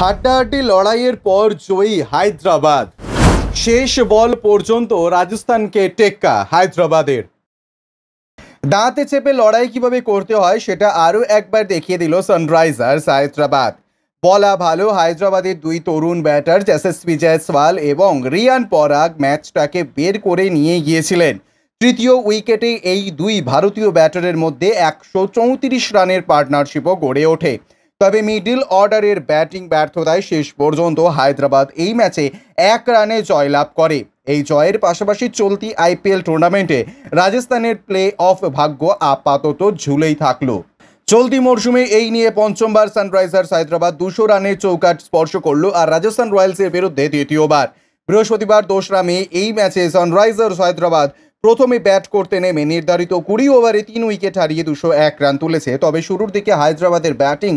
হাড্ডাহাড্ডি লড়াইয়ের পর জয়ী হায়দ্রাবাদ। শেষ বল পর্যন্ত রাজস্থানকে টেক্কা হায়দ্রাবাদের। দাঁতে চেপে লড়াই কিভাবে করতে হয় সেটা আরও একবার দেখিয়ে দিল সানরাইজার্স হায়দ্রাবাদ। বলা ভালো, হায়দ্রাবাদের দুই তরুণ ব্যাটার যশস্বী জয়সওয়াল এবং রিয়ান পরাগ ম্যাচটাকে বের করে নিয়ে গিয়েছিলেন। তৃতীয় উইকেটে এই দুই ভারতীয় ব্যাটারের মধ্যে 134 রানের পার্টনারশিপও গড়ে ওঠে। তবে মিডল অর্ডারের ব্যাটিং ব্যর্থতায় শেষ পর্যন্ত হায়দ্রাবাদ এই ম্যাচে 1 রানে জয়লাভ করে। এই জয়ের পাশাপাশি চলতি আইপিএল টুর্নামেন্টে রাজস্থানের প্লে অফ ভাগ্য আপাতত ঝুলেই থাকলো। চলতি মরশুমে এই নিয়ে পঞ্চমবার সানরাইজার্স হায়দ্রাবাদ 200 রানের চৌকাঠ স্পর্শ করল আর রাজস্থান রয়্যালসের বিরুদ্ধে দ্বিতীয়বার। বৃহস্পতিবার 2রা মে এই ম্যাচে সানরাইজার্স হায়দ্রাবাদ প্রথমে ব্যাট করতে নেমে নির্ধারিত 20 ওভারে 3 উইকেট হারিয়ে 201 রান তুলেছে। তবে শুরুর দিকে হায়দ্রাবাদের ব্যাটিং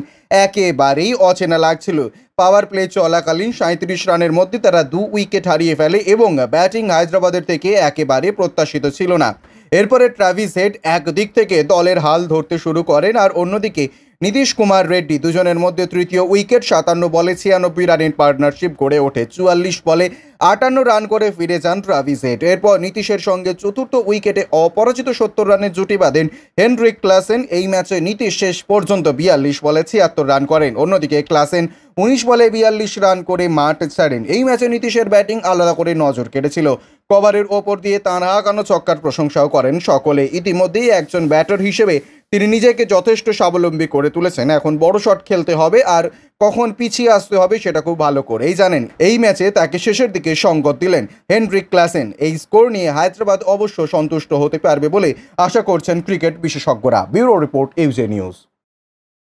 একেবারেই অচেনা লাগছিল। পাওয়ার প্লে চলাকালীন 37 রানের মধ্যে তারা 2 উইকেট হারিয়ে ফেলে এবং ব্যাটিং হায়দ্রাবাদের থেকে একেবারে প্রত্যাশিত ছিল না। এরপরে ট্রাভিস হেড একদিক থেকে দলের হাল ধরতে শুরু করেন আর অন্যদিকে নীতিশ কুমার রেড্ডি দুজনের মধ্যে তৃতীয় উইকেট। 57 বলে 96 রানের পার্টনারশিপ গড়ে ওঠে। 44 বলে 58 রান করে ফিরে যান ট্রাভিস হেড। এরপর নীতিশের সঙ্গে চতুর্থ উইকেটে অপরাজিত 70 রানের জুটি বাঁধেন হেনরিক ক্লাসেন। এই ম্যাচে নীতিশ শেষ পর্যন্ত 42 বলে 76 রান করেন। অন্যদিকে ক্লাসেন 19 বলে 42 রান করে মাঠ ছাড়েন। এই ম্যাচে নীতিশের ব্যাটিং আলাদা করে নজর কেড়েছিল। কভারের ওপর দিয়ে তাঁর হাঁকানো ছক্কার প্রশংসাও করেন সকলে। ইতিমধ্যেই একজন ব্যাটার হিসেবে তিনি নিজেকে যথেষ্ট স্বাবলম্বী করে তুলেছেন। এখন বড় শট খেলতে হবে আর কখন পিছিয়ে আসতে হবে সেটা খুব ভালো করেই জানেন। এই ম্যাচে তাকে শেষের দিকে সঙ্গত দিলেন হেনরিক ক্লাসেন। এই স্কোর নিয়ে হায়দ্রাবাদ অবশ্য সন্তুষ্ট হতে পারবে বলে আশা করছেন ক্রিকেট বিশেষজ্ঞরা। ব্যুরো রিপোর্ট, ইউজে নিউজ।